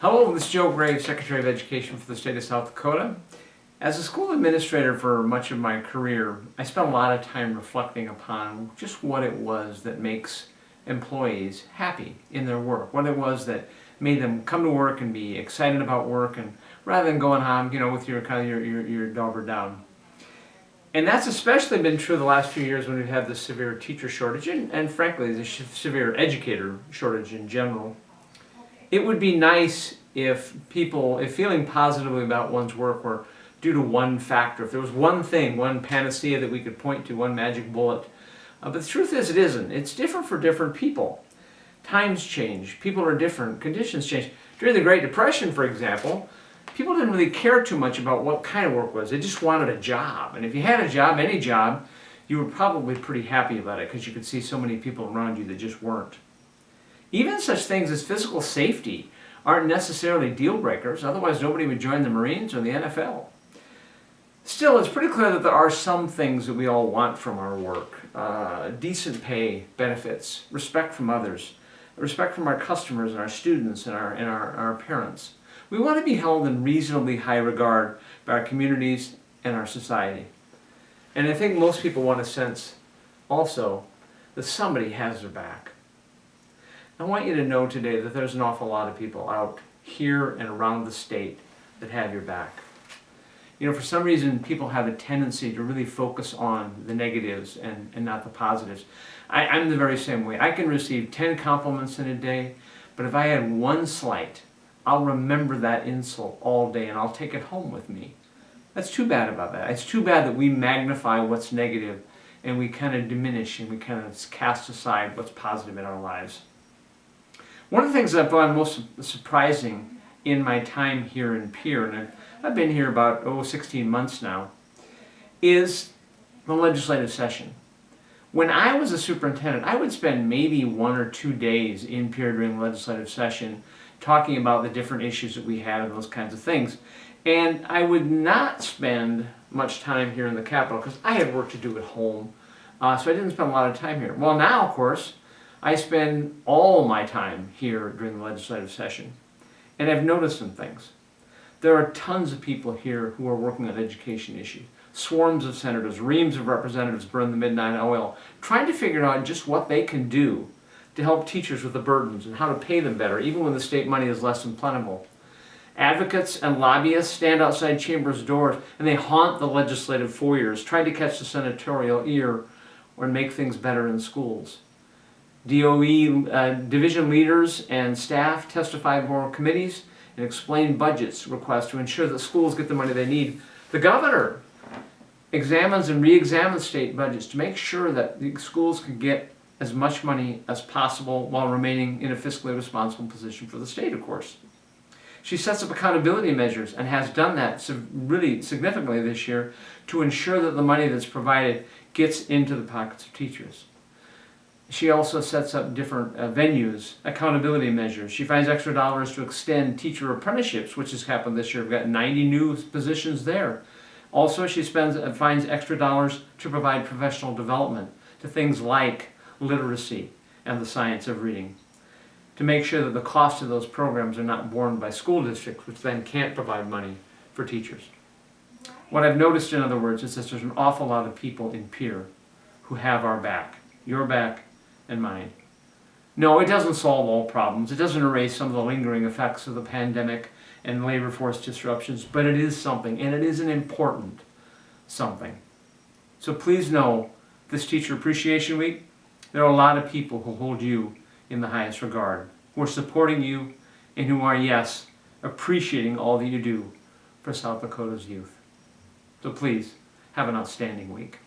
Hello, this is Joe Graves, Secretary of Education for the state of South Dakota. As a school administrator for much of my career, I spent a lot of time reflecting upon just what it was that makes employees happy in their work, what it was that made them come to work and be excited about work, and rather than going home, with your dauber down. And that's especially been true the last few years when we've had the severe teacher shortage and frankly, the severe educator shortage in general. It would be nice if feeling positively about one's work were due to one factor, if there was one thing, one panacea that we could point to, one magic bullet. But the truth is it isn't. It's different for different people. Times change, people are different, conditions change. During the Great Depression, for example, people didn't really care too much about what kind of work was. They just wanted a job. And if you had a job, any job, you were probably pretty happy about it because you could see so many people around you that just weren't. Even such things as physical safety aren't necessarily deal breakers, otherwise nobody would join the Marines or the NFL. Still, it's pretty clear that there are some things that we all want from our work. Decent pay, benefits, respect from others, respect from our customers and our students and our parents. We want to be held in reasonably high regard by our communities and our society. And I think most people want to sense also that somebody has their back. I want you to know today that there's an awful lot of people out here and around the state that have your back. For some reason, people have a tendency to really focus on the negatives and not the positives. I'm the very same way. I can receive 10 compliments in a day, but if I had one slight, I'll remember that insult all day and I'll take it home with me. That's too bad about that. It's too bad that we magnify what's negative and we kind of diminish and we kind of cast aside what's positive in our lives. One of the things that I found most surprising in my time here in Pierre, and I've been here about 16 months now, is the legislative session. When I was a superintendent, I would spend maybe 1 or 2 days in Pierre during the legislative session talking about the different issues that we had and those kinds of things. And I would not spend much time here in the Capitol because I had work to do at home, so I didn't spend a lot of time here. Well, now, of course, I spend all my time here during the legislative session, and I've noticed some things. There are tons of people here who are working on education issues. Swarms of senators, reams of representatives burn the midnight oil, trying to figure out just what they can do to help teachers with the burdens and how to pay them better, even when the state money is less than plentiful. Advocates and lobbyists stand outside chambers' doors and they haunt the legislative foyers, trying to catch the senatorial ear or make things better in schools. DOE division leaders and staff testify before committees and explain budgets requests to ensure that schools get the money they need. The governor examines and re-examines state budgets to make sure that the schools can get as much money as possible while remaining in a fiscally responsible position for the state, of course. She sets up accountability measures and has done that really significantly this year to ensure that the money that's provided gets into the pockets of teachers. She also sets up different venues, accountability measures. She finds extra dollars to extend teacher apprenticeships, which has happened this year. We've got 90 new positions there. Also, she finds extra dollars to provide professional development to things like literacy and the science of reading, to make sure that the cost of those programs are not borne by school districts, which then can't provide money for teachers. What I've noticed, in other words, is that there's an awful lot of people in Pierre who have our back, your back and mine. No, it doesn't solve all problems. It doesn't erase some of the lingering effects of the pandemic and labor force disruptions, but it is something, and it is an important something. So please know, this Teacher Appreciation Week, there are a lot of people who hold you in the highest regard, who are supporting you, and who are, yes, appreciating all that you do for South Dakota's youth. So please, have an outstanding week.